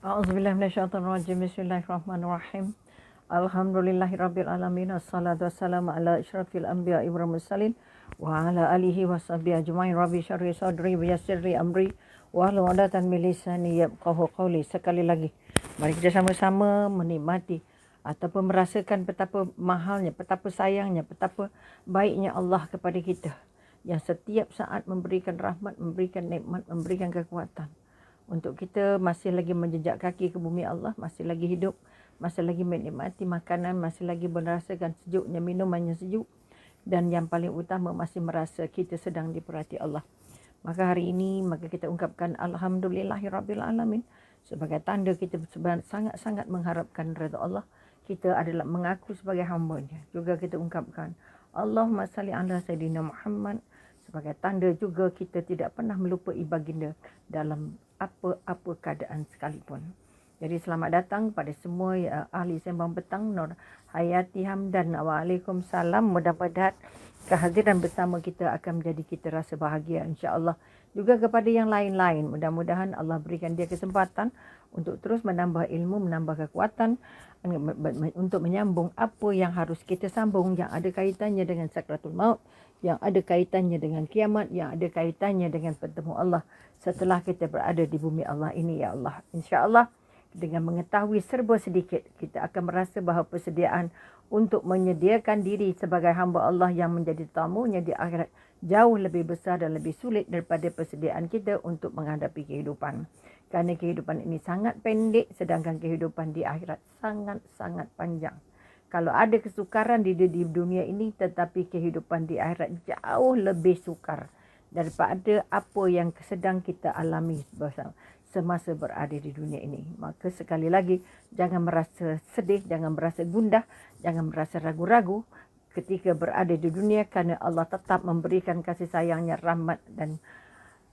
A'udzubillahi minasyaitonirrajim. Bismillahirrahmanirrahim. Alhamdulillahirabbil alamin. Wassalatu wassalamu ala asyrafil anbiya'i wal mursalin wa ala alihi washabihi ajmain. Rabbi syarhi sadri wa yassirli amri wa hlul 'uqdatam min lisani yafqahu qawli. Sekali lagi, mari kita sama-sama menikmati ataupun merasakan betapa mahalnya, betapa sayangnya, betapa baiknya Allah kepada kita, yang setiap saat memberikan rahmat, memberikan nikmat, memberikan kekuatan untuk kita masih lagi menjejak kaki ke bumi Allah, masih lagi hidup, masih lagi menikmati makanan, masih lagi merasakan sejuknya minuman yang sejuk, dan yang paling utama masih merasa kita sedang diperhati Allah. Maka hari ini kita ungkapkan Alhamdulillahirabbil alamin sebagai tanda kita sangat-sangat mengharapkan redha Allah. Kita adalah mengaku sebagai hamba-Nya. Juga kita ungkapkan Allahumma salli ala Sayyidina Muhammad sebagai tanda juga kita tidak pernah melupai baginda dalam apa-apa keadaan sekalipun. Jadi selamat datang pada semua ahli sembang petang, Nur Hayati Hamdan. Waalaikumsalam. Mudah-mudahan kehadiran bersama kita akan menjadi kita rasa bahagia, insya-Allah. Juga kepada yang lain-lain, mudah-mudahan Allah berikan dia kesempatan untuk terus menambah ilmu, menambah kekuatan untuk menyambung apa yang harus kita sambung, yang ada kaitannya dengan sakratul maut, yang ada kaitannya dengan kiamat, yang ada kaitannya dengan bertemu Allah setelah kita berada di bumi Allah ini, ya Allah. InsyaAllah dengan mengetahui serba sedikit, kita akan merasa bahawa persediaan untuk menyediakan diri sebagai hamba Allah yang menjadi tamunya di akhirat jauh lebih besar dan lebih sulit daripada persediaan kita untuk menghadapi kehidupan. Kerana kehidupan ini sangat pendek, sedangkan kehidupan di akhirat sangat-sangat panjang. Kalau ada kesukaran di dunia ini, tetapi kehidupan di akhirat jauh lebih sukar daripada apa yang sedang kita alami semasa berada di dunia ini. Maka sekali lagi, jangan merasa sedih, jangan merasa gundah, jangan merasa ragu-ragu ketika berada di dunia, kerana Allah tetap memberikan kasih sayangnya, rahmat dan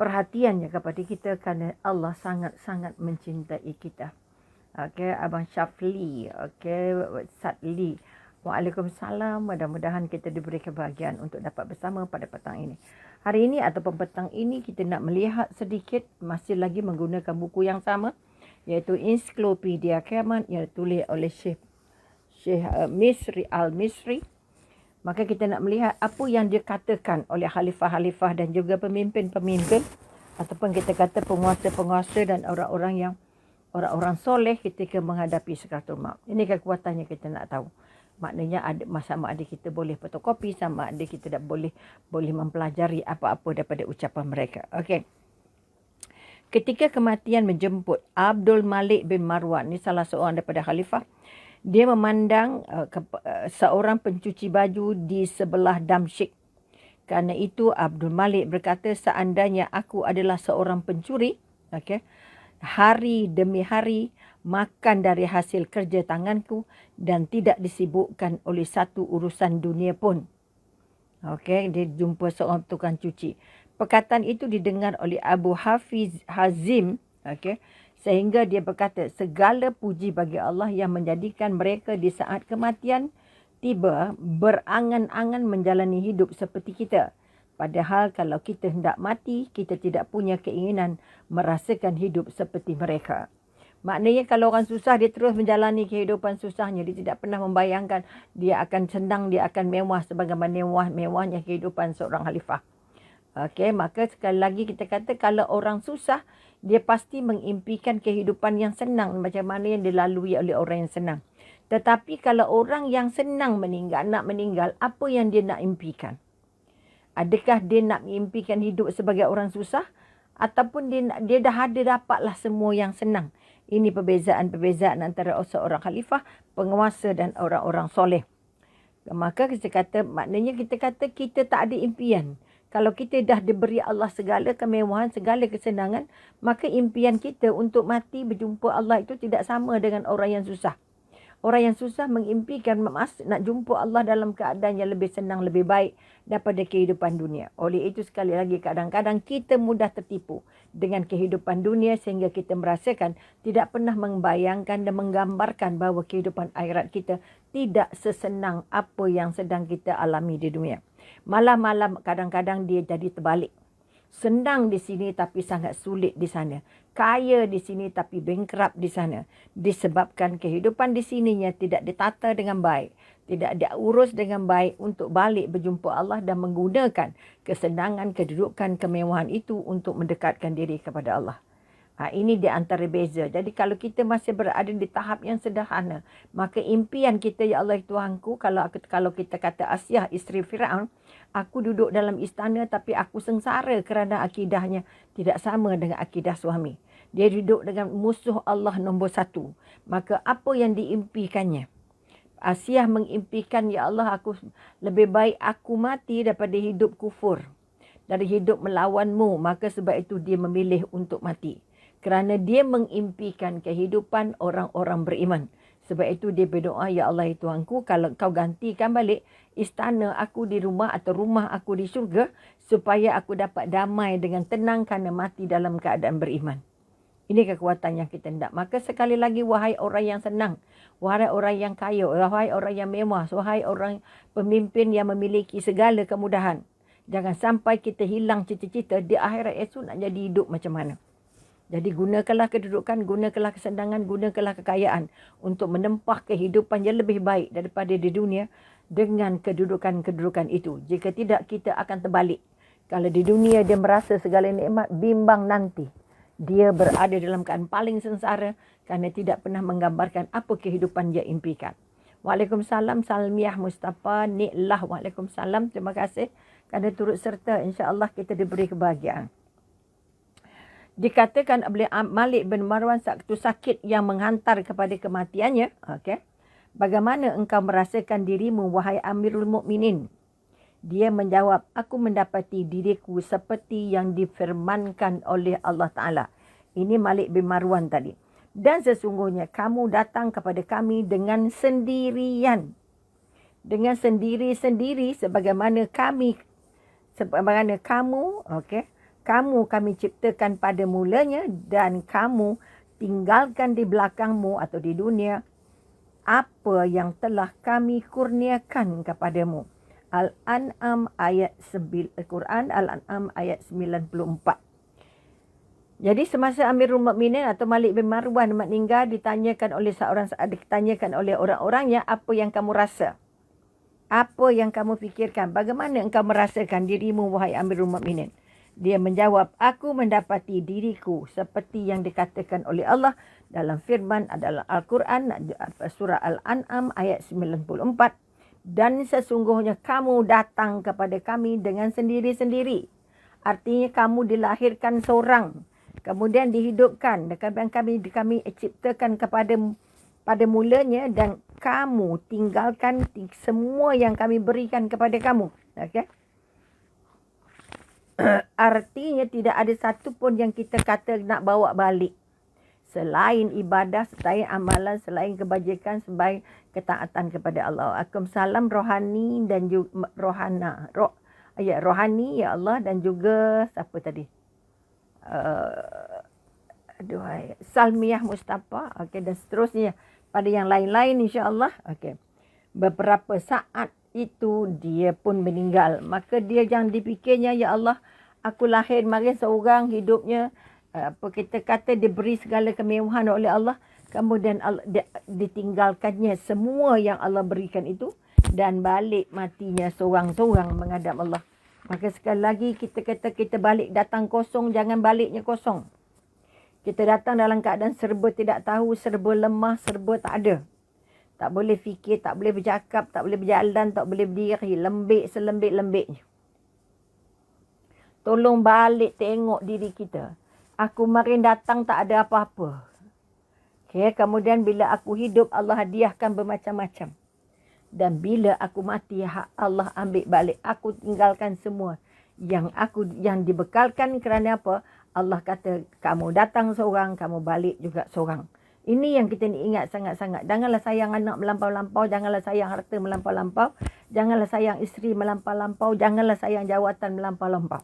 perhatiannya kepada kita, kerana Allah sangat-sangat mencintai kita. Okey, Abang Syafli, okey, Sadli. Waalaikumsalam. Mudah-mudahan kita diberi kebahagiaan untuk dapat bersama pada petang ini. Hari ini ataupun petang ini kita nak melihat sedikit, masih lagi menggunakan buku yang sama, iaitu Ensiklopedia Kiamat yang ditulis oleh Syekh Misri Al-Misri. Maka kita nak melihat apa yang dikatakan oleh khalifah-khalifah dan juga pemimpin-pemimpin, ataupun kita kata penguasa-penguasa dan orang-orang soleh ketika menghadapi sakratul maut. Ini kekuatannya kita nak tahu. Maknanya sama ada kita boleh fotokopi, sama ada kita tak boleh mempelajari apa-apa daripada ucapan mereka. Okey. Ketika kematian menjemput Abdul Malik bin Marwan, ni salah seorang daripada khalifah, dia memandang seorang pencuci baju di sebelah Damsyik. Kerana itu Abdul Malik berkata, seandainya aku adalah seorang pencuri, okey, hari demi hari makan dari hasil kerja tanganku dan tidak disibukkan oleh satu urusan dunia pun. Okey, dia jumpa seorang tukang cuci. Perkataan itu didengar oleh Abu Hafiz Hazim, okey, sehingga dia berkata, segala puji bagi Allah yang menjadikan mereka di saat kematian tiba berangan-angan menjalani hidup seperti kita. Padahal kalau kita hendak mati, kita tidak punya keinginan merasakan hidup seperti mereka. Maknanya kalau orang susah, dia terus menjalani kehidupan susahnya. Dia tidak pernah membayangkan dia akan senang, dia akan mewah sebagaimana mewahnya kehidupan seorang khalifah. Okey, maka sekali lagi kita kata kalau orang susah, dia pasti mengimpikan kehidupan yang senang macam mana yang dilalui oleh orang yang senang. Tetapi kalau orang yang senang nak meninggal, apa yang dia nak impikan? Adakah dia nak mengimpikan hidup sebagai orang susah, ataupun dia dah dapatlah semua yang senang? Ini perbezaan antara seorang khalifah, penguasa dan orang-orang soleh. Maka maknanya kita kata kita tak ada impian. Kalau kita dah diberi Allah segala kemewahan, segala kesenangan, maka impian kita untuk mati berjumpa Allah itu tidak sama dengan orang yang susah. Orang yang susah mengimpikan nak jumpa Allah dalam keadaan yang lebih senang, lebih baik daripada kehidupan dunia. Oleh itu sekali lagi kadang-kadang kita mudah tertipu dengan kehidupan dunia sehingga kita merasakan tidak pernah membayangkan dan menggambarkan bahawa kehidupan akhirat kita tidak sesenang apa yang sedang kita alami di dunia. Malam-malam kadang-kadang dia jadi terbalik. Senang di sini tapi sangat sulit di sana. Kaya di sini tapi bankrupt di sana. Disebabkan kehidupan di sininya tidak ditata dengan baik. Tidak diurus dengan baik untuk balik berjumpa Allah dan menggunakan kesenangan, kedudukan, kemewahan itu untuk mendekatkan diri kepada Allah. Ini di antara beza. Jadi kalau kita masih berada di tahap yang sederhana, maka impian kita, ya Allah Tuhanku, kalau kita kata Asyah isteri Firaun, aku duduk dalam istana tapi aku sengsara kerana akidahnya tidak sama dengan akidah suami. Dia duduk dengan musuh Allah nombor satu. Maka apa yang diimpikannya? Asyah mengimpikan, ya Allah, aku lebih baik aku mati daripada hidup kufur, dari hidup melawanmu. Maka sebab itu dia memilih untuk mati. Kerana dia mengimpikan kehidupan orang-orang beriman. Sebab itu dia berdoa, ya Allah Tuhanku, kalau kau gantikan balik istana aku di rumah atau rumah aku di syurga, supaya aku dapat damai dengan tenang kerana mati dalam keadaan beriman. Ini kekuatan yang kita hendak. Maka sekali lagi, wahai orang yang senang, wahai orang yang kaya, wahai orang yang mewah, wahai orang pemimpin yang memiliki segala kemudahan, jangan sampai kita hilang cita-cita di akhirat esok nak jadi hidup macam mana. Jadi gunakanlah kedudukan, gunakanlah kesenangan, gunakanlah kekayaan untuk menempah kehidupan yang lebih baik daripada di dunia dengan kedudukan-kedudukan itu. Jika tidak, kita akan terbalik. Kalau di dunia dia merasa segala nikmat, bimbang nanti dia berada dalam keadaan paling sengsara kerana tidak pernah menggambarkan apa kehidupan dia impikan. Waalaikumsalam, Salmiah Mustafa Niklah. Waalaikumsalam, terima kasih kerana turut serta. InsyaAllah kita diberi kebahagiaan. Dikatakan oleh Malik bin Marwan waktu sakit yang menghantar kepada kematiannya, bagaimana engkau merasakan dirimu, wahai Amirul Mukminin? Dia menjawab, aku mendapati diriku seperti yang difirmankan oleh Allah Ta'ala. Ini Malik bin Marwan tadi. Dan sesungguhnya kamu datang kepada kami dengan sendirian. Dengan sendiri-sendiri sebagaimana kamu, kamu kami ciptakan pada mulanya dan kamu tinggalkan di belakangmu atau di dunia apa yang telah kami kurniakan kepadamu. Al-An'am ayat Quran Al-An'am ayat 94. Jadi semasa Amirul Mukminin atau Malik bin Marwan meninggal, ditanyakan oleh orang-orangnya, apa yang kamu rasa? Apa yang kamu fikirkan? Bagaimana engkau merasakan dirimu, wahai Amirul Mukminin? Dia menjawab, aku mendapati diriku seperti yang dikatakan oleh Allah dalam firman adalah Al-Quran, surah Al-An'am ayat 94. Dan sesungguhnya kamu datang kepada kami dengan sendiri-sendiri. Artinya kamu dilahirkan seorang, kemudian dihidupkan, dan kami ciptakan pada mulanya, dan kamu tinggalkan semua yang kami berikan kepada kamu. Okey. Artinya tidak ada satu pun yang kita kata nak bawa balik. Selain ibadah, selain amalan, selain kebajikan, selain ketaatan kepada Allah. Waalaikumsalam rohani dan juga rohana. Rohani ya Allah, dan juga siapa tadi? Salmiah Mustafa. Dan seterusnya pada yang lain-lain insya-Allah. Beberapa saat itu dia pun meninggal. Maka dia jangan dipikirnya, ya Allah, aku lahir mari seorang, hidupnya kita kata diberi segala kemewahan oleh Allah, kemudian ditinggalkannya semua yang Allah berikan itu dan balik matinya seorang-seorang menghadap Allah. Maka sekali lagi kita kata kita balik datang kosong, jangan baliknya kosong. Kita datang dalam keadaan serba tidak tahu, serba lemah, serba tak ada. Tak boleh fikir, tak boleh bercakap, tak boleh berjalan, tak boleh berdiri. Lembik selembik-lembiknya. Tolong balik tengok diri kita. Aku marin datang tak ada apa-apa. Kemudian bila aku hidup, Allah hadiahkan bermacam-macam. Dan bila aku mati, Allah ambil balik. Aku tinggalkan semua yang dibekalkan. Kerana apa? Allah kata, kamu datang seorang, kamu balik juga seorang. Ini yang kita ingat sangat-sangat. Janganlah sayang anak melampau-lampau. Janganlah sayang harta melampau-lampau. Janganlah sayang isteri melampau-lampau. Janganlah sayang jawatan melampau-lampau.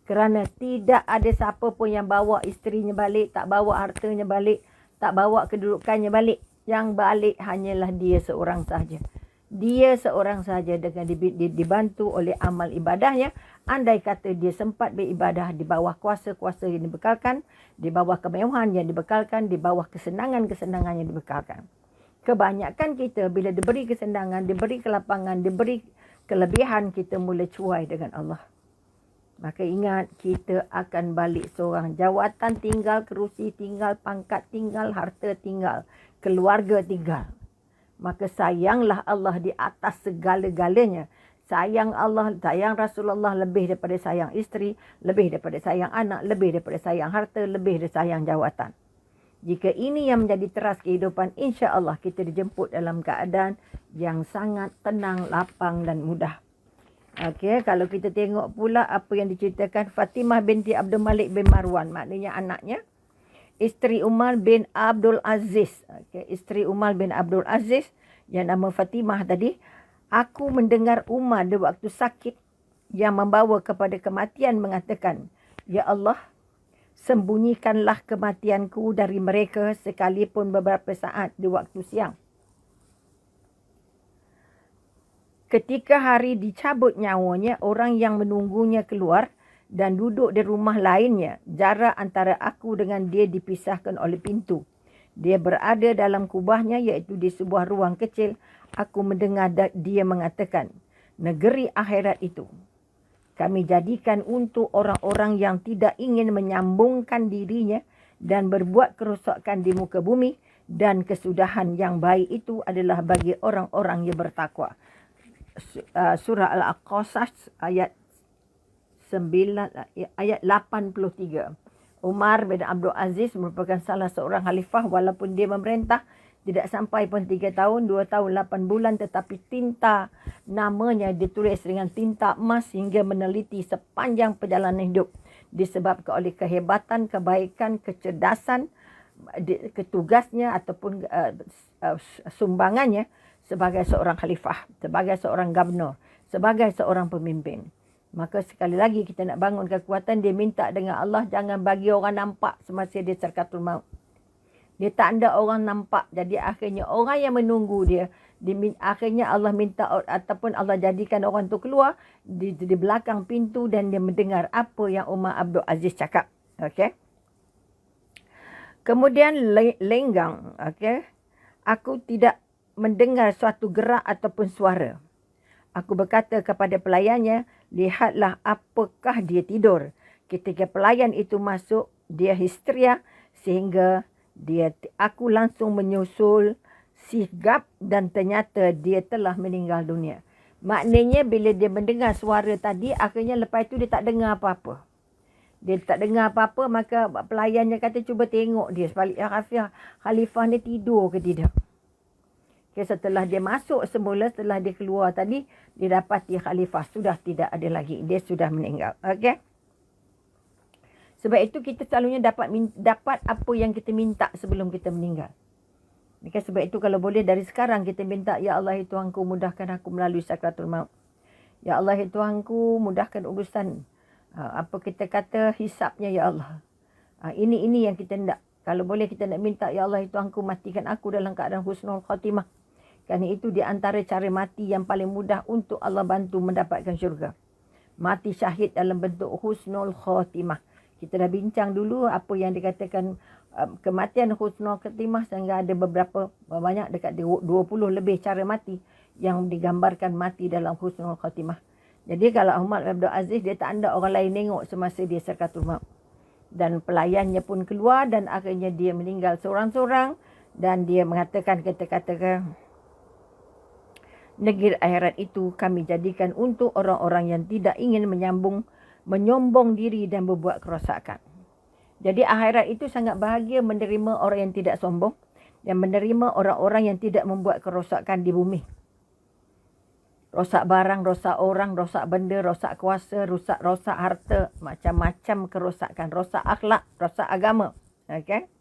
Kerana tidak ada siapa pun yang bawa isterinya balik. Tak bawa hartanya balik. Tak bawa kedudukannya balik. Yang balik hanyalah dia seorang sahaja. Dia seorang saja dengan dibantu oleh amal ibadahnya. Andai kata dia sempat beribadah di bawah kuasa-kuasa yang dibekalkan, di bawah kemewahan yang dibekalkan, di bawah kesenangan-kesenangan yang dibekalkan. Kebanyakan kita bila diberi kesenangan, diberi kelapangan, diberi kelebihan, kita mula cuai dengan Allah. Maka ingat, kita akan balik seorang. Jawatan tinggal, kerusi tinggal, pangkat tinggal, harta tinggal, keluarga tinggal. Maka sayanglah Allah di atas segala-galanya. Sayang Allah, sayang Rasulullah lebih daripada sayang isteri, lebih daripada sayang anak, lebih daripada sayang harta, lebih daripada sayang jawatan. Jika ini yang menjadi teras kehidupan, insya-Allah kita dijemput dalam keadaan yang sangat tenang, lapang dan mudah. Okey, kalau kita tengok pula apa yang diceritakan Fatimah binti Abdul Malik bin Marwan, maknanya anaknya, isteri Umar bin Abdul Aziz. Okay, isteri Umar bin Abdul Aziz yang nama Fatimah tadi. Aku mendengar Umar di waktu sakit yang membawa kepada kematian mengatakan, Ya Allah, sembunyikanlah kematianku dari mereka sekalipun beberapa saat di waktu siang. Ketika hari dicabut nyawanya, orang yang menunggunya keluar dan duduk di rumah lainnya. Jarak antara aku dengan dia dipisahkan oleh pintu. Dia berada dalam kubahnya, iaitu di sebuah ruang kecil. Aku mendengar dia mengatakan, negeri akhirat itu kami jadikan untuk orang-orang yang tidak ingin menyambungkan dirinya dan berbuat kerosakan di muka bumi, dan kesudahan yang baik itu adalah bagi orang-orang yang bertakwa. Surah Al-Qasas ayat 83. Umar bin Abdul Aziz merupakan salah seorang khalifah, walaupun dia memerintah tidak sampai pun 3 tahun, 2 tahun 8 bulan, tetapi tinta namanya ditulis dengan tinta emas hingga meneliti sepanjang perjalanan hidup, disebabkan oleh kehebatan, kebaikan, kecerdasan, ketugasnya ataupun sumbangannya sebagai seorang khalifah, sebagai seorang gubernur, sebagai seorang pemimpin. Maka sekali lagi kita nak bangun kekuatan, dia minta dengan Allah, jangan bagi orang nampak semasa dia Sakaratul Maut. Dia tak ada orang nampak. Jadi akhirnya orang yang menunggu dia, akhirnya Allah minta ataupun Allah jadikan orang tu keluar di belakang pintu dan dia mendengar apa yang Umar Abdul Aziz cakap. Okey. Kemudian lenggang, okey. Aku tidak mendengar suatu gerak ataupun suara. Aku berkata kepada pelayannya, lihatlah apakah dia tidur. Ketika pelayan itu masuk, dia histeria sehingga aku langsung menyusul sigap dan ternyata dia telah meninggal dunia. Maknanya bila dia mendengar suara tadi, akhirnya lepas itu dia tak dengar apa-apa. Dia tak dengar apa-apa, maka pelayannya kata cuba tengok dia sebalik khalifah ni tidur ke tidak. Okay, setelah dia masuk semula, setelah dia keluar tadi, dia dapati khalifah sudah tidak ada lagi. Dia sudah meninggal. Okey. Sebab itu kita selalunya dapat apa yang kita minta sebelum kita meninggal. Okay, sebab itu kalau boleh dari sekarang kita minta, Ya Allah, ya Tuhanku, mudahkan aku melalui sakaratul maut. Ya Allah, ya Tuhanku, mudahkan urusan. Apa kita kata hisapnya, Ya Allah. Ini yang kita nak. Kalau boleh kita nak minta, Ya Allah, ya Tuhanku, matikan aku dalam keadaan husnul khatimah. Kerana itu di antara cara mati yang paling mudah untuk Allah bantu mendapatkan syurga. Mati syahid dalam bentuk husnul khatimah. Kita dah bincang dulu apa yang dikatakan kematian husnul khatimah, sehingga ada beberapa, banyak dekat 20 lebih cara mati yang digambarkan mati dalam husnul khatimah. Jadi kalau Umar bin Abdul Aziz, dia tak ada orang lain tengok semasa dia sakaratul maut. Dan pelayannya pun keluar dan akhirnya dia meninggal seorang-seorang dan dia mengatakan kata-kata, negeri akhirat itu kami jadikan untuk orang-orang yang tidak ingin menyombong diri dan berbuat kerosakan. Jadi akhirat itu sangat bahagia menerima orang yang tidak sombong dan menerima orang-orang yang tidak membuat kerosakan di bumi. Rosak barang, rosak orang, rosak benda, rosak kuasa, rosak harta, macam-macam kerosakan, rosak akhlak, rosak agama. Okey?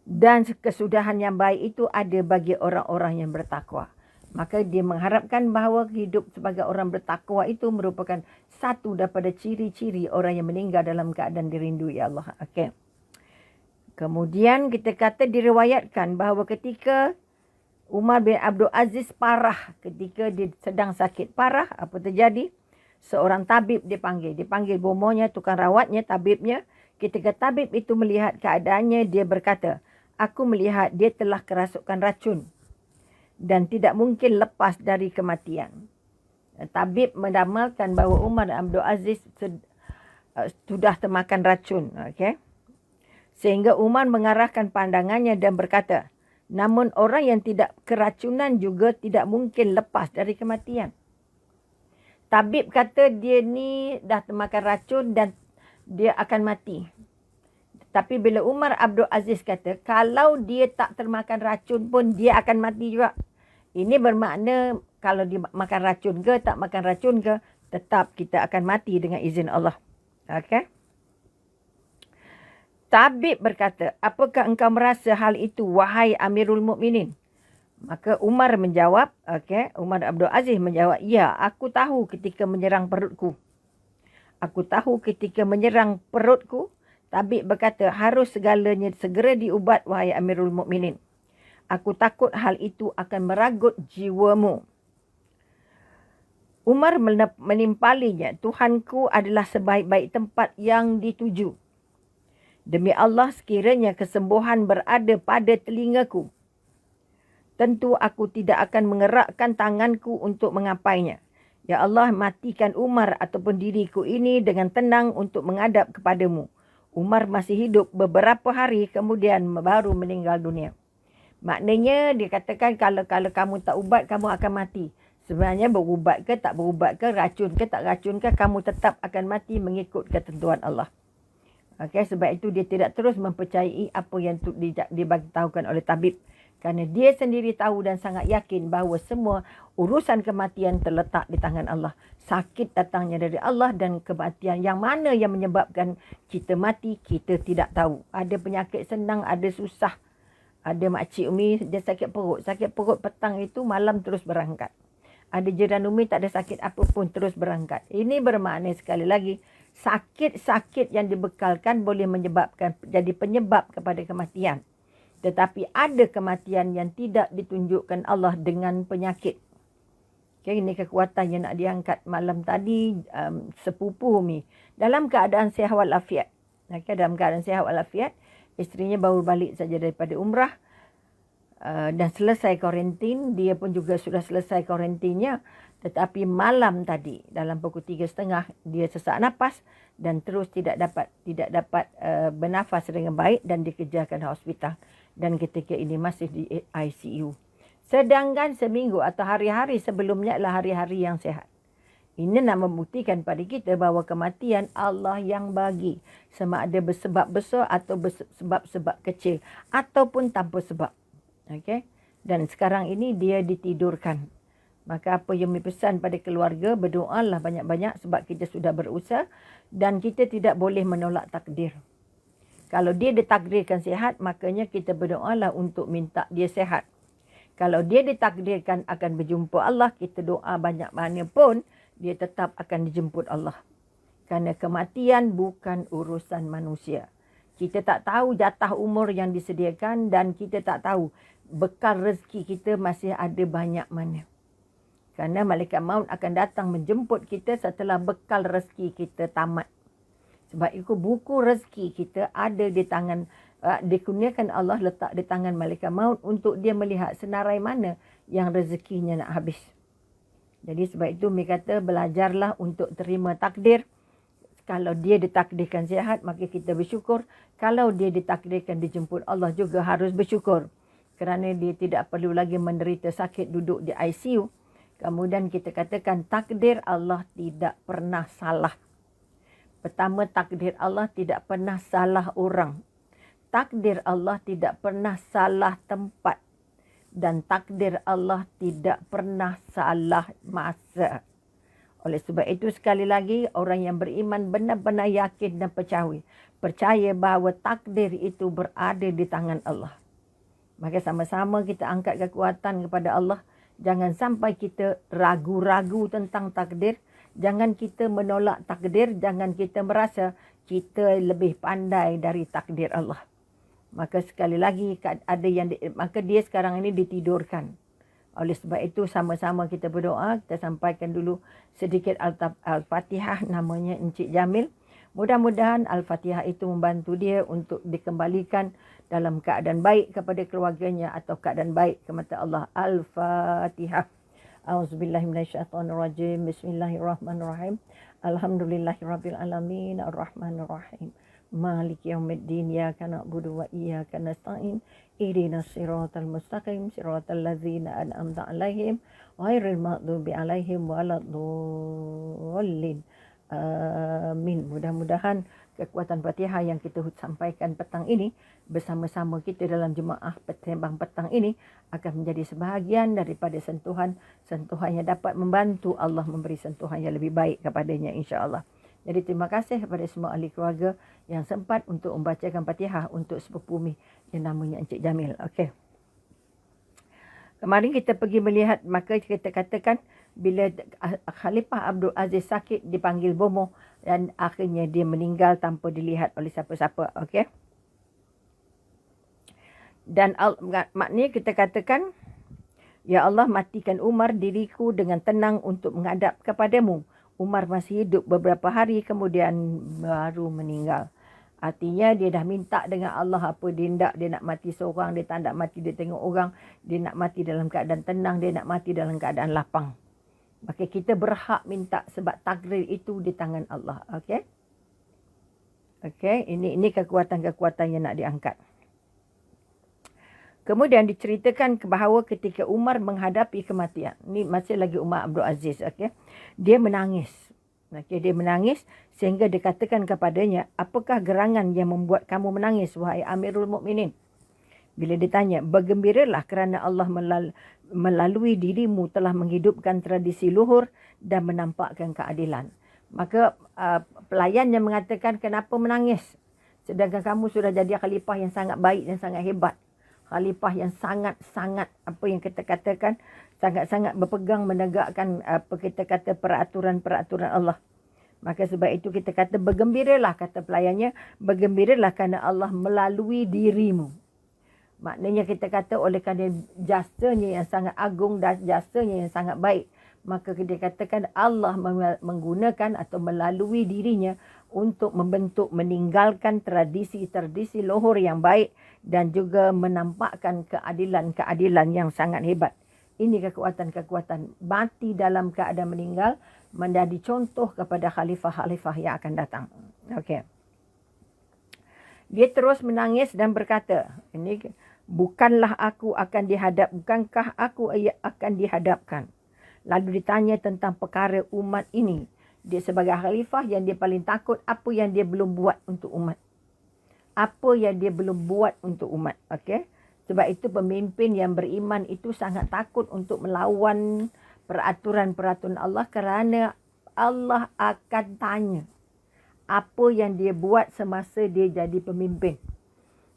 Dan kesudahan yang baik itu ada bagi orang-orang yang bertakwa. Maka dia mengharapkan bahawa hidup sebagai orang bertakwa itu merupakan satu daripada ciri-ciri orang yang meninggal dalam keadaan dirindui Allah. Okey. Kemudian kita kata diriwayatkan bahawa ketika Umar bin Abdul Aziz parah ketika dia sedang sakit parah. Apa terjadi? Seorang tabib dipanggil. Dipanggil bomonya, tukang rawatnya, tabibnya. Ketika tabib itu melihat keadaannya, dia berkata, aku melihat dia telah kerasukan racun dan tidak mungkin lepas dari kematian. Tabib mendamalkan bahawa Umar bin Abdul Aziz sudah termakan racun. Okay? Sehingga Umar mengarahkan pandangannya dan berkata, namun orang yang tidak keracunan juga tidak mungkin lepas dari kematian. Tabib kata dia ni dah termakan racun dan dia akan mati. Tapi bila Umar Abdul Aziz kata, kalau dia tak termakan racun pun dia akan mati juga. Ini bermakna kalau dia makan racun ke, tak makan racun ke, tetap kita akan mati dengan izin Allah. Okey. Tabib berkata, apakah engkau merasa hal itu, wahai Amirul Mukminin? Maka Umar menjawab, Umar Abdul Aziz menjawab, ya, aku tahu ketika menyerang perutku. Aku tahu ketika menyerang perutku. Tabib berkata, harus segalanya segera diubat, wahai Amirul Mukminin. Aku takut hal itu akan meragut jiwamu. Umar menimpalinya, Tuhanku adalah sebaik-baik tempat yang dituju. Demi Allah, sekiranya kesembuhan berada pada telingaku, tentu aku tidak akan mengerakkan tanganku untuk mengapainya. Ya Allah, matikan Umar ataupun diriku ini dengan tenang untuk menghadap kepadamu. Umar masih hidup beberapa hari kemudian baru meninggal dunia. Maknanya dia katakan kalau kamu tak ubat, kamu akan mati. Sebenarnya berubat ke tak berubat ke, racun ke tak racun ke, kamu tetap akan mati mengikut ketentuan Allah. Sebab itu dia tidak terus mempercayai apa yang diberitahukan oleh tabib. Kerana dia sendiri tahu dan sangat yakin bahawa semua urusan kematian terletak di tangan Allah. Sakit datangnya dari Allah dan kematian yang mana yang menyebabkan kita mati, kita tidak tahu. Ada penyakit senang, ada susah. Ada makcik Umi, dia sakit perut. Sakit perut petang itu, malam terus berangkat. Ada jiran Umi tak ada sakit apa pun, terus berangkat. Ini bermakna sekali lagi, sakit-sakit yang dibekalkan boleh menyebabkan jadi penyebab kepada kematian. Tetapi ada kematian yang tidak ditunjukkan Allah dengan penyakit. Ini kekuatan yang nak diangkat malam tadi, sepupu Umi. Dalam keadaan sihat walafiat. Dalam keadaan sihat walafiat, isterinya baru balik saja daripada umrah. Dan selesai kuarantin, dia pun juga sudah selesai kuarantinnya. Tetapi malam tadi, dalam pukul 3.30, dia sesak nafas dan terus tidak dapat bernafas dengan baik dan dikejarkan ke hospital. Dan ketika ini masih di ICU. Sedangkan seminggu atau hari-hari sebelumnya adalah hari-hari yang sihat. Ini nak membuktikan pada kita bahawa kematian Allah yang bagi. Sama ada bersebab besar atau bersebab-sebab kecil. Ataupun tanpa sebab. Dan sekarang ini dia ditidurkan. Maka apa yang dipesan pada keluarga, berdoalah banyak-banyak sebab kita sudah berusaha. Dan kita tidak boleh menolak takdir. Kalau dia ditakdirkan sihat, makanya kita berdoalah untuk minta dia sihat. Kalau dia ditakdirkan akan berjumpa Allah, kita doa banyak mana pun, dia tetap akan dijemput Allah. Kerana kematian bukan urusan manusia. Kita tak tahu jatah umur yang disediakan dan kita tak tahu bekal rezeki kita masih ada banyak mana. Kerana malaikat maut akan datang menjemput kita setelah bekal rezeki kita tamat. Sebab itu buku rezeki kita ada di tangan, dikurniakan Allah letak di tangan malaikat maut untuk dia melihat senarai mana yang rezekinya nak habis. Jadi sebab itu Umi kata belajarlah untuk terima takdir. Kalau dia ditakdirkan sihat, maka kita bersyukur. Kalau dia ditakdirkan dijemput Allah juga harus bersyukur. Kerana dia tidak perlu lagi menderita sakit duduk di ICU. Kemudian kita katakan takdir Allah tidak pernah salah. Pertama, takdir Allah tidak pernah salah orang. Takdir Allah tidak pernah salah tempat. Dan takdir Allah tidak pernah salah masa. Oleh sebab itu sekali lagi orang yang beriman benar-benar yakin dan percaya bahawa takdir itu berada di tangan Allah. Maka sama-sama kita angkat kekuatan kepada Allah. Jangan sampai kita ragu-ragu tentang takdir. Jangan kita menolak takdir. Jangan kita merasa kita lebih pandai dari takdir Allah. Maka sekali lagi maka dia sekarang ini ditidurkan. Oleh sebab itu sama-sama kita berdoa, kita sampaikan dulu sedikit Al-Fatihah namanya Encik Jamil. Mudah-mudahan Al-Fatihah itu membantu dia untuk dikembalikan dalam keadaan baik kepada keluarganya atau keadaan baik ke mata Allah. Al-Fatihah. Auzubillahiminasyaitonirrajim. Bismillahirrahmanirrahim. Alhamdulillahirabbil alamin arrahmanirrahim. Maliki yaumiddin. Iyyaka na'budu wa iyyaka nasta'in. Ihdinas siratal mustaqim. Siratal ladzina an'amta 'alaihim ghairil maghdubi 'alaihim waladdallin. Amin. Mudah-mudahan kekuatan Fatihah yang kita sampaikan petang ini bersama-sama kita dalam jemaah sembang petang ini akan menjadi sebahagian daripada sentuhan yang dapat membantu Allah memberi sentuhan yang lebih baik kepadanya, insya-Allah. Jadi terima kasih kepada semua ahli keluarga yang sempat untuk membacakan Fatihah untuk sepupu Mi yang namanya Encik Jamil. Okey. Kemarin kita pergi melihat, maka kita katakan bila Khalifah Abdul Aziz sakit dipanggil bomoh dan akhirnya dia meninggal tanpa dilihat oleh siapa-siapa. Okey. Dan maknanya kita katakan, ya Allah, matikan Umar diriku dengan tenang untuk menghadap kepadamu. Umar masih hidup beberapa hari kemudian baru meninggal. Artinya dia dah minta dengan Allah apa dia nak mati seorang, dia tak nak mati dia tengok orang, dia nak mati dalam keadaan tenang, dia nak mati dalam keadaan lapang. Maka kita berhak minta sebab takdir itu di tangan Allah. Okey? Okey, ini kekuatan-kekuatan yang nak diangkat. Kemudian diceritakan bahawa ketika Umar menghadapi kematian, ni masih lagi Umar Abdul Aziz, okey. Dia menangis. Okey, dia menangis sehingga dikatakan kepadanya, "Apakah gerangan yang membuat kamu menangis, wahai Amirul Mukminin?" Bila ditanya, "Bergembiralah kerana Allah melalui dirimu telah menghidupkan tradisi luhur dan menampakkan keadilan." Maka pelayan yang mengatakan, "Kenapa menangis? Sedangkan kamu sudah jadi khalifah yang sangat baik dan sangat hebat. Khalifah yang sangat-sangat apa yang kita katakan sangat-sangat berpegang menegakkan peraturan-peraturan Allah." Maka sebab itu kita kata bergembiralah, kata pelayannya, bergembiralah kerana Allah melalui dirimu. Maknanya kita kata oleh kerana jasanya yang sangat agung dan jasanya yang sangat baik, maka kita katakan Allah menggunakan atau melalui dirinya untuk membentuk, meninggalkan tradisi-tradisi luhur yang baik dan juga menampakkan keadilan-keadilan yang sangat hebat. Ini kekuatan-kekuatan mati dalam keadaan meninggal menjadi contoh kepada khalifah-khalifah yang akan datang. Okey. Dia terus menangis dan berkata, bukankah aku akan dihadapkan. Lalu ditanya tentang perkara umat ini. Dia sebagai khalifah yang dia paling takut apa yang dia belum buat untuk umat. Apa yang dia belum buat untuk umat. Okey. Sebab itu pemimpin yang beriman itu sangat takut untuk melawan peraturan-peraturan Allah kerana Allah akan tanya apa yang dia buat semasa dia jadi pemimpin.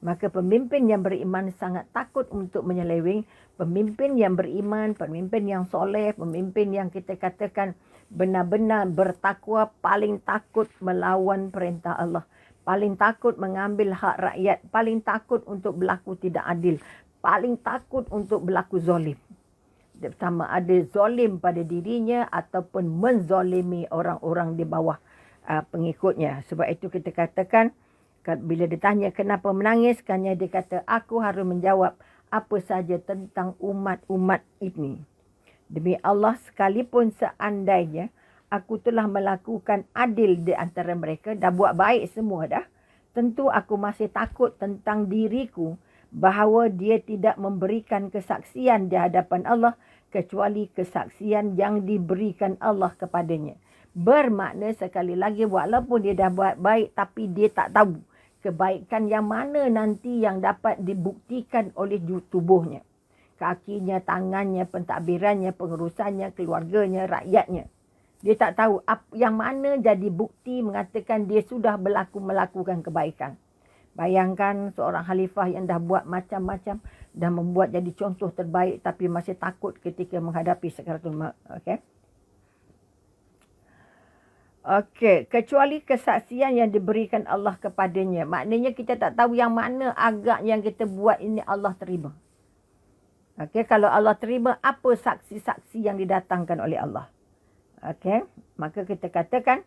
Maka pemimpin yang beriman sangat takut untuk menyeleweng. Pemimpin yang beriman, pemimpin yang soleh, pemimpin yang kita katakan benar-benar bertakwa, paling takut melawan perintah Allah. Paling takut mengambil hak rakyat. Paling takut untuk berlaku tidak adil. Paling takut untuk berlaku zalim. Sama ada zalim pada dirinya ataupun menzalimi orang-orang di bawah pengikutnya. Sebab itu kita katakan, bila ditanya kenapa menangis, kerana dia kata, aku harus menjawab apa saja tentang umat-umat ini. Demi Allah, sekalipun seandainya aku telah melakukan adil di antara mereka, dah buat baik semua dah, tentu aku masih takut tentang diriku bahawa dia tidak memberikan kesaksian di hadapan Allah kecuali kesaksian yang diberikan Allah kepadanya. Bermakna sekali lagi, walaupun dia dah buat baik tapi dia tak tahu kebaikan yang mana nanti yang dapat dibuktikan oleh tubuhnya. Kakinya, tangannya, pentadbirannya, pengurusannya, keluarganya, rakyatnya. Dia tak tahu yang mana jadi bukti mengatakan dia sudah melakukan kebaikan. Bayangkan seorang khalifah yang dah buat macam-macam dan membuat jadi contoh terbaik tapi masih takut ketika menghadapi sakaratul maut. Okey. Okey, kecuali kesaksian yang diberikan Allah kepadanya. Maknanya kita tak tahu yang mana agak yang kita buat ini Allah terima. Okey, kalau Allah terima, apa saksi-saksi yang didatangkan oleh Allah? Okey, maka kita katakan,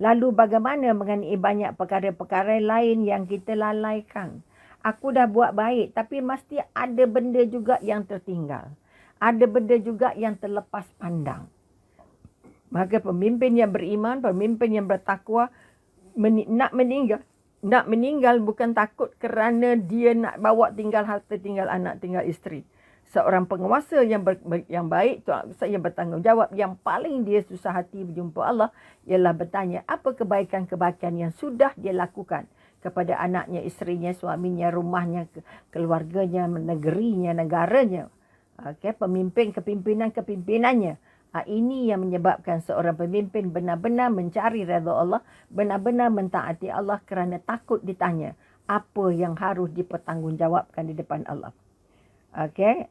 lalu bagaimana mengenai banyak perkara-perkara lain yang kita lalaikan? Aku dah buat baik, tapi mesti ada benda juga yang tertinggal. Ada benda juga yang terlepas pandang. Maka pemimpin yang beriman, pemimpin yang bertakwa nak meninggal bukan takut kerana dia nak bawa tinggal harta, tinggal anak, tinggal isteri. Seorang penguasa yang baik, yang bertanggungjawab, yang paling dia susah hati berjumpa Allah ialah bertanya apa kebaikan-kebaikan yang sudah dia lakukan kepada anaknya, isterinya, suaminya, rumahnya, keluarganya, negerinya, negaranya. Okay, kepimpinannya. Ini yang menyebabkan seorang pemimpin benar-benar mencari redha Allah, benar-benar mentaati Allah kerana takut ditanya apa yang harus dipertanggungjawabkan di depan Allah. Okey,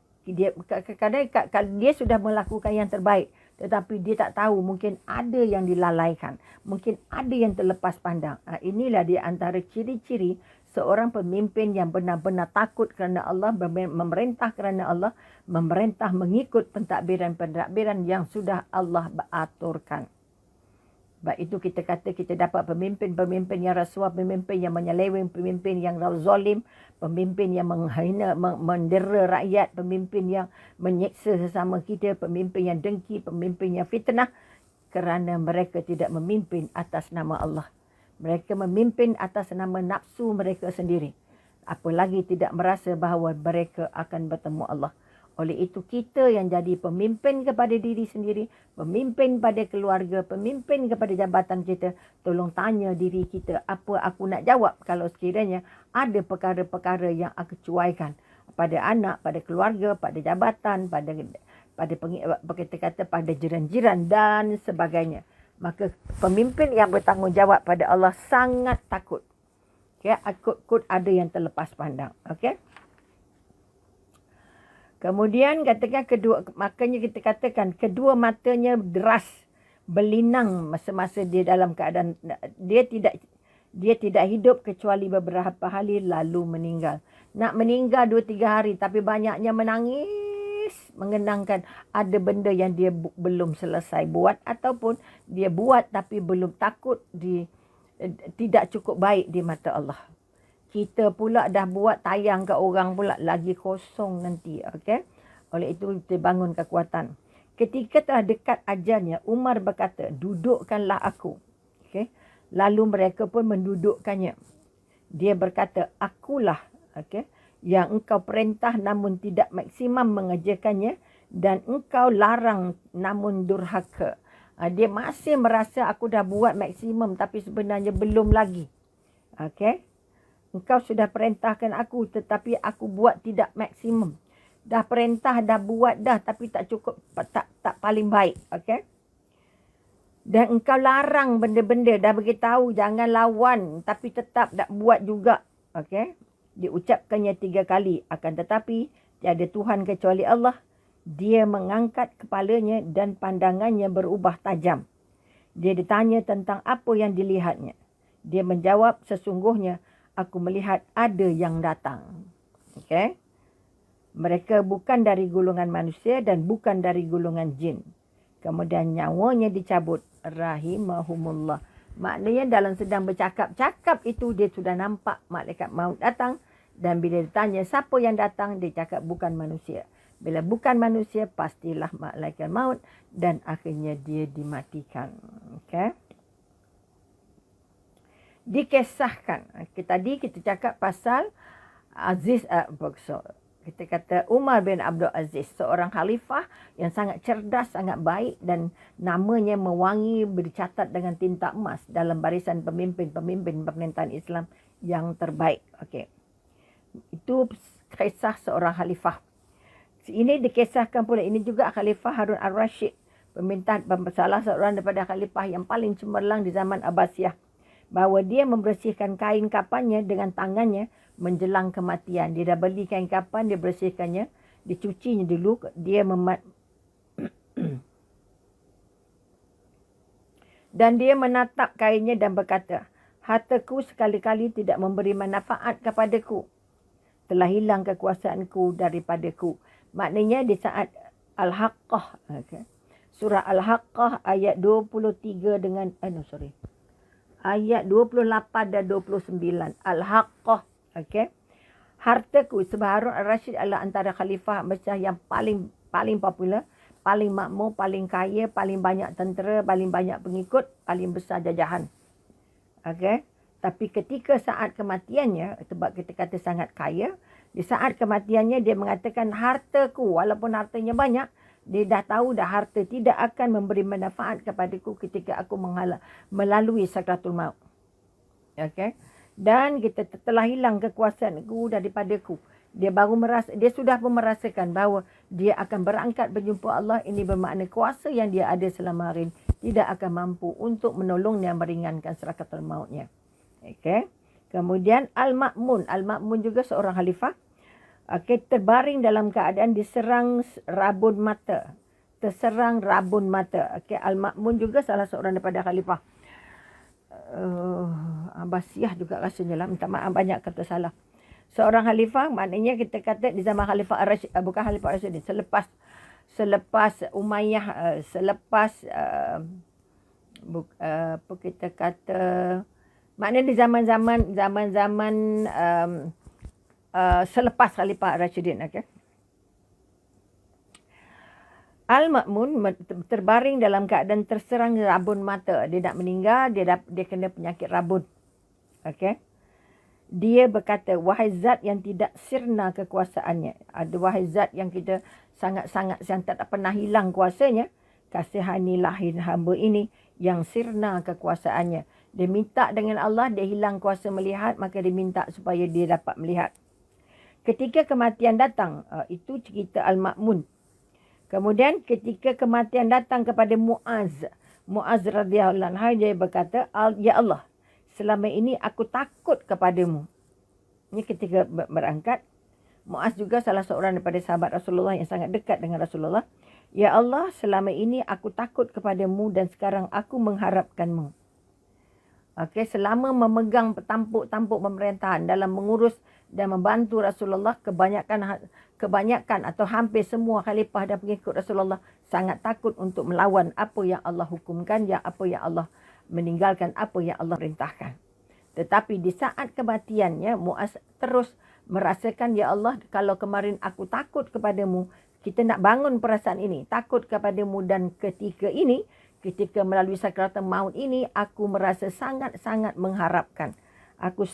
kadang-kadang dia sudah melakukan yang terbaik, tetapi dia tak tahu, mungkin ada yang dilalaikan, mungkin ada yang terlepas pandang. Inilah di antara ciri-ciri seorang pemimpin yang benar-benar takut kerana Allah, memerintah kerana Allah, memerintah mengikut pentadbiran-pentadbiran yang sudah Allah aturkan. Sebab itu kita kata kita dapat pemimpin-pemimpin yang rasuah, pemimpin yang menyeleweng, pemimpin yang zalim, pemimpin yang menghina, mendera rakyat, pemimpin yang menyeksa sesama kita, pemimpin yang dengki, pemimpin yang fitnah, kerana mereka tidak memimpin atas nama Allah. Mereka memimpin atas nama nafsu mereka sendiri. Apalagi tidak merasa bahawa mereka akan bertemu Allah. Oleh itu kita yang jadi pemimpin kepada diri sendiri, pemimpin pada keluarga, pemimpin kepada jabatan kita, tolong tanya diri kita apa aku nak jawab kalau sekiranya ada perkara-perkara yang aku cuaikan pada anak, pada keluarga, pada jabatan, pada kita kata pada jiran-jiran dan sebagainya. Maka pemimpin yang bertanggungjawab pada Allah sangat takut. Okay, takut ada yang terlepas pandang. Okay. Kemudian katakan makanya kita katakan kedua matanya deras, berlinang masa-masa dia dalam keadaan dia tidak hidup kecuali beberapa hari lalu meninggal. Nak meninggal 2-3 hari tapi banyaknya menangis mengenangkan ada benda yang dia belum selesai buat ataupun dia buat tapi belum takut tidak cukup baik di mata Allah. Kita pula dah buat tayang ke orang pula lagi kosong nanti. Okay? Oleh itu kita bangun kekuatan. Ketika telah dekat ajalnya, Umar berkata, dudukkanlah aku. Okay? Lalu mereka pun mendudukkannya. Dia berkata, akulah yang engkau perintah namun tidak maksimum mengerjakannya dan engkau larang namun durhaka. Dia masih merasa aku dah buat maksimum tapi sebenarnya belum lagi. Okay? Engkau sudah perintahkan aku tetapi aku buat tidak maksimum. Dah perintah, dah buat dah tapi tak cukup, tak paling baik. Okay? Dan engkau larang benda-benda, dah beritahu jangan lawan tapi tetap tak buat juga. Okay? Diucapkannya 3 kali. Akan tetapi tiada Tuhan kecuali Allah. Dia mengangkat kepalanya dan pandangannya berubah tajam. Dia ditanya tentang apa yang dilihatnya. Dia menjawab, sesungguhnya aku melihat ada yang datang. Okay? Mereka bukan dari golongan manusia dan bukan dari golongan jin. Kemudian nyawanya dicabut. Rahimahumullah. Maknanya dalam sedang bercakap-cakap itu dia sudah nampak malaikat maut datang. Dan bila ditanya siapa yang datang, dia cakap bukan manusia. Bila bukan manusia, pastilah malaikat maut. Dan akhirnya dia dimatikan. Okay? Dikisahkan. Tadi kita cakap pasal Aziz, kita kata Umar bin Abdul Aziz, seorang khalifah yang sangat cerdas, sangat baik dan namanya mewangi, bercatat dengan tinta emas dalam barisan pemimpin-pemimpin pemerintahan Islam yang terbaik. Okey. Itu kisah seorang khalifah. Ini dikisahkan pula, ini juga Khalifah Harun al-Rashid, salah seorang daripada khalifah yang paling cemerlang di zaman Abbasiyah, bahawa dia membersihkan kain kafannya dengan tangannya menjelang kematian. Dia dah beli kain kafan, dia bersihkannya, dicucinya dulu, dia Dan dia menatap kainnya dan berkata, hartaku sekali-kali tidak memberi manfaat kepadaku. Telah hilang kekuasaanku daripadaku. Maknanya di saat Al-Haqqah. Okay. Surah Al-Haqqah ayat 23 dengan, ayat 28 dan 29. Al-Haqqah. Okay. Hartaku, sebab Harun al-Rashid adalah antara khalifah Mesir yang paling popular, paling makmur, paling kaya, paling banyak tentera, paling banyak pengikut, paling besar jajahan. Okey. Tapi ketika saat kematiannya, sebab kita kata sangat kaya, di saat kematiannya dia mengatakan hartaku, walaupun hartanya banyak, dia dah tahu dah harta tidak akan memberi manfaat kepadaku ketika aku melalui sakratul maut. Okey. Dan kita telah hilang kekuasaanku daripadaku. Dia sudah pun merasakan bahawa dia akan berangkat berjumpa Allah. Ini bermakna kuasa yang dia ada selama hari ini tidak akan mampu untuk menolongnya meringankan sakratul mautnya. Okey. Kemudian Al-Ma'mun. Al-Ma'mun juga seorang khalifah. Okey, terbaring dalam keadaan diserang rabun mata. Terserang rabun mata. Okey, Al-Ma'mun juga salah seorang daripada khalifah. Abbasiyah juga rasanya lah. Minta maaf banyak kata salah. Seorang khalifah maknanya kita kata di zaman Khalifah Ar-Rashid, bukan Khalifah Ar-Rashid, selepas Umayyah, selepas apa kita kata, maknanya di zaman-zaman selepas Khalifah Ar-Rashidin. Okay. Al-Ma'mun terbaring dalam keadaan terserang rabun mata. Dia nak meninggal, dia kena penyakit rabun. Okey. Dia berkata, wahai zat yang tidak sirna kekuasaannya. Ada wahai zat yang kita sangat-sangat yang tak pernah hilang kuasanya. Kasihanilah hamba ini yang sirna kekuasaannya. Dia minta dengan Allah, dia hilang kuasa melihat, maka dia minta supaya dia dapat melihat. Ketika kematian datang, itu cerita Al-Ma'mun. Kemudian ketika kematian datang kepada Muaz radhiyallahu anhu, dia berkata, ya Allah, selama ini aku takut kepadamu. Ini ketika berangkat, Muaz juga salah seorang daripada sahabat Rasulullah yang sangat dekat dengan Rasulullah. Ya Allah, selama ini aku takut kepadamu dan sekarang aku mengharapkanmu. Okey, selama memegang tampuk pemerintahan dalam mengurus dan membantu Rasulullah, kebanyakan atau hampir semua khalifah dan pengikut Rasulullah sangat takut untuk melawan apa yang Allah hukumkan, apa yang Allah meninggalkan, apa yang Allah perintahkan. Tetapi di saat kematiannya, Muaz terus merasakan, ya Allah, kalau kemarin aku takut kepadamu, kita nak bangun perasaan ini, takut kepadamu, dan ketika melalui sakratul maut ini, aku merasa sangat-sangat mengharapkan. Aku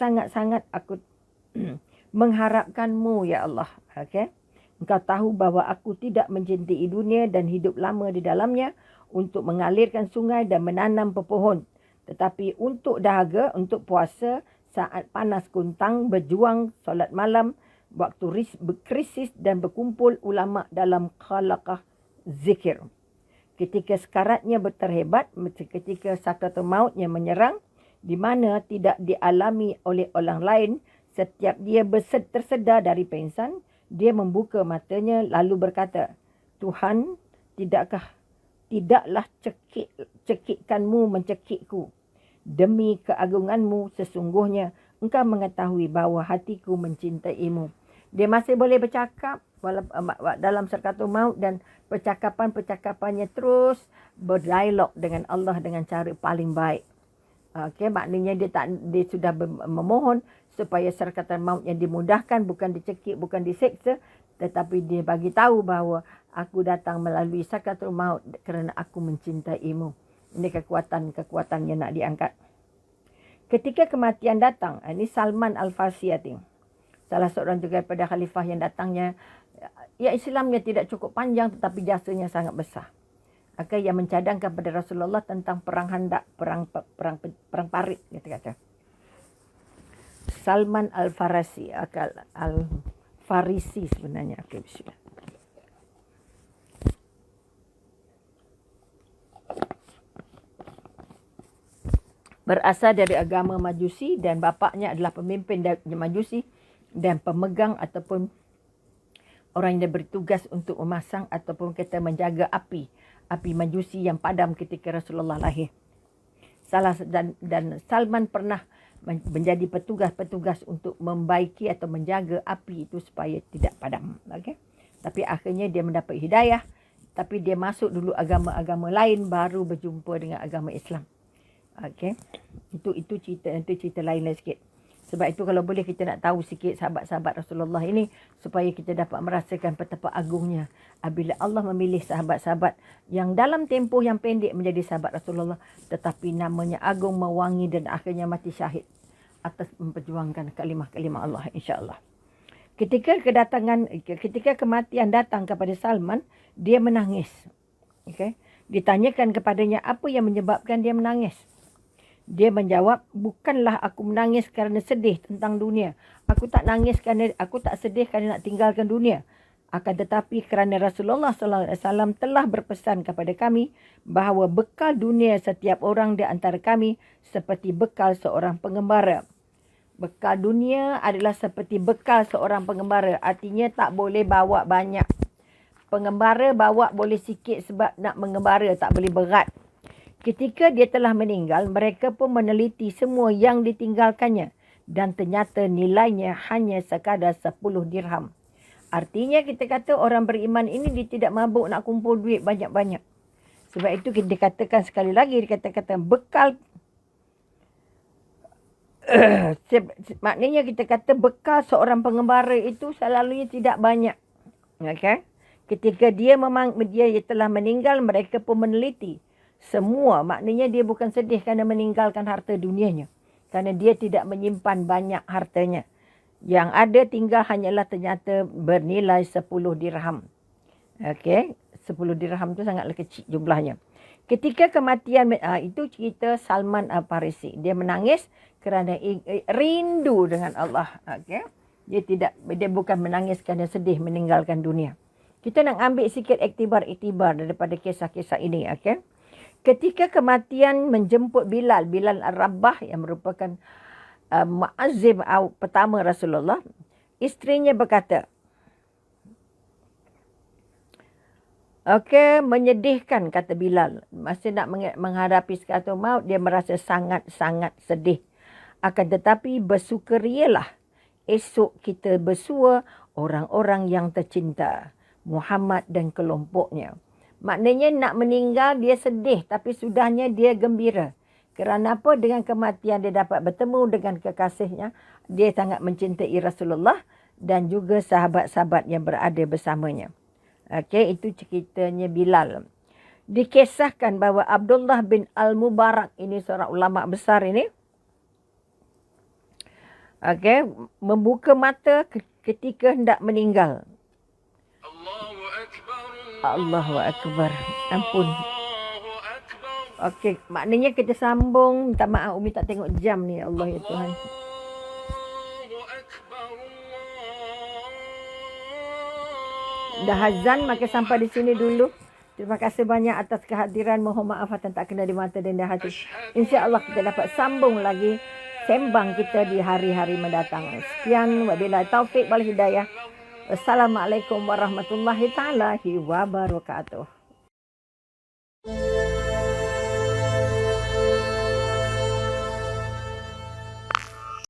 mengharapkanmu, ya Allah. Okay? Engkau tahu bahawa aku tidak mencintai dunia dan hidup lama di dalamnya untuk mengalirkan sungai dan menanam pepohon. Tetapi untuk dahaga, untuk puasa, saat panas kuntang, berjuang, solat malam, waktu berkrisis dan berkumpul ulama dalam khalaqah zikir. Ketika sekaratnya terhebat, ketika sakratul mautnya menyerang, di mana tidak dialami oleh orang lain, setiap dia tersedar dari pingsan, dia membuka matanya lalu berkata, Tuhan, tidaklah cekikkanmu mencekikku. Demi keagunganmu sesungguhnya engkau mengetahui bahawa hatiku mencintaimu. Dia masih boleh bercakap dalam sakratul maut dan percakapannya terus berdialog dengan Allah dengan cara paling baik. Okey, maknanya dia sudah memohon supaya sakratul maut yang dimudahkan, bukan dicekik, bukan diseksa, tetapi dia bagi tahu bahawa aku datang melalui sakratul maut kerana aku mencintaimu. Ini kekuatan yang nak diangkat. Ketika kematian datang, ini Salman Al-Farsi, salah seorang juga daripada khalifah yang datangnya, ya Islamnya tidak cukup panjang tetapi jasanya sangat besar. Okay, yang mencadangkan kepada Rasulullah tentang perang Handak, perang parit, kata. Salman Al-Farsi, Al-Farisi sebenarnya. Okay, bismillah. Berasal dari agama Majusi dan bapaknya adalah pemimpin Majusi dan pemegang ataupun orang yang bertugas untuk memasang ataupun kita menjaga api Majusi yang padam ketika Rasulullah lahir. Dan Salman pernah menjadi petugas-petugas untuk membaiki atau menjaga api itu supaya tidak padam. Okay? Tapi akhirnya dia mendapat hidayah. Tapi dia masuk dulu agama-agama lain baru berjumpa dengan agama Islam. Okay? Itu cerita lain sikit. Sebab itu kalau boleh kita nak tahu sikit sahabat-sahabat Rasulullah ini supaya kita dapat merasakan betapa agungnya apabila Allah memilih sahabat-sahabat yang dalam tempoh yang pendek menjadi sahabat Rasulullah tetapi namanya agung, mewangi dan akhirnya mati syahid atas memperjuangkan kalimah-kalimah Allah, insya-Allah. Ketika kematian datang kepada Salman, dia menangis. Okay? Ditanyakan kepadanya apa yang menyebabkan dia menangis. Dia menjawab, bukanlah aku menangis kerana sedih tentang dunia. Aku tak sedih kerana nak tinggalkan dunia. Akan tetapi kerana Rasulullah SAW telah berpesan kepada kami bahawa bekal dunia setiap orang di antara kami seperti bekal seorang pengembara. Bekal dunia adalah seperti bekal seorang pengembara. Artinya tak boleh bawa banyak. Pengembara bawa boleh sikit sebab nak mengembara, tak boleh berat. Ketika dia telah meninggal, mereka pun meneliti semua yang ditinggalkannya. Dan ternyata nilainya hanya sekadar 10 dirham. Artinya kita kata orang beriman ini dia tidak mabuk nak kumpul duit banyak-banyak. Sebab itu kita katakan sekali lagi, dikatakan bekal. Maknanya kita kata bekal seorang pengembara itu selalunya tidak banyak. Okay? Ketika dia telah meninggal, mereka pun meneliti. Semua, maknanya dia bukan sedih kerana meninggalkan harta dunianya. Kerana dia tidak menyimpan banyak hartanya. Yang ada tinggal hanyalah ternyata bernilai 10 dirham. Okey, 10 dirham tu sangatlah kecil jumlahnya. Ketika kematian, itu cerita Salman Al-Farisi. Dia menangis kerana rindu dengan Allah. Okey. Dia bukan menangis kerana sedih meninggalkan dunia. Kita nak ambil sikit iktibar daripada kisah-kisah ini. Okey. Ketika kematian menjemput Bilal Ar-Rabah yang merupakan muazzin pertama Rasulullah, isterinya berkata, okey, menyedihkan, kata Bilal. Masa nak menghadapi sakaratul maut, dia merasa sangat-sangat sedih. Akan tetapi bersukarialah esok kita bersua orang-orang yang tercinta, Muhammad dan kelompoknya. Maknanya nak meninggal dia sedih tapi sudahnya dia gembira. Kerana apa? Dengan kematian dia dapat bertemu dengan kekasihnya. Dia sangat mencintai Rasulullah dan juga sahabat-sahabat yang berada bersamanya. Okey, itu ceritanya Bilal. Dikisahkan bahawa Abdullah bin Al-Mubarak, ini seorang ulama besar ini. Okey, membuka mata ketika hendak meninggal. Allahu Akbar. Ampun. Okey, maknanya kita sambung. Minta maaf Umi tak tengok jam ni. Allah ya Tuhan. Dah azan, maka sampai di sini dulu. Terima kasih banyak atas kehadiran. Mohon maaf dan tak kena di mata dan di hati. InsyaAllah kita dapat sambung lagi sembang kita di hari-hari mendatang. Sekian. Wabillahi taufiq wal hidayah. Wassalamualaikum warahmatullahi taala wabarakatuh.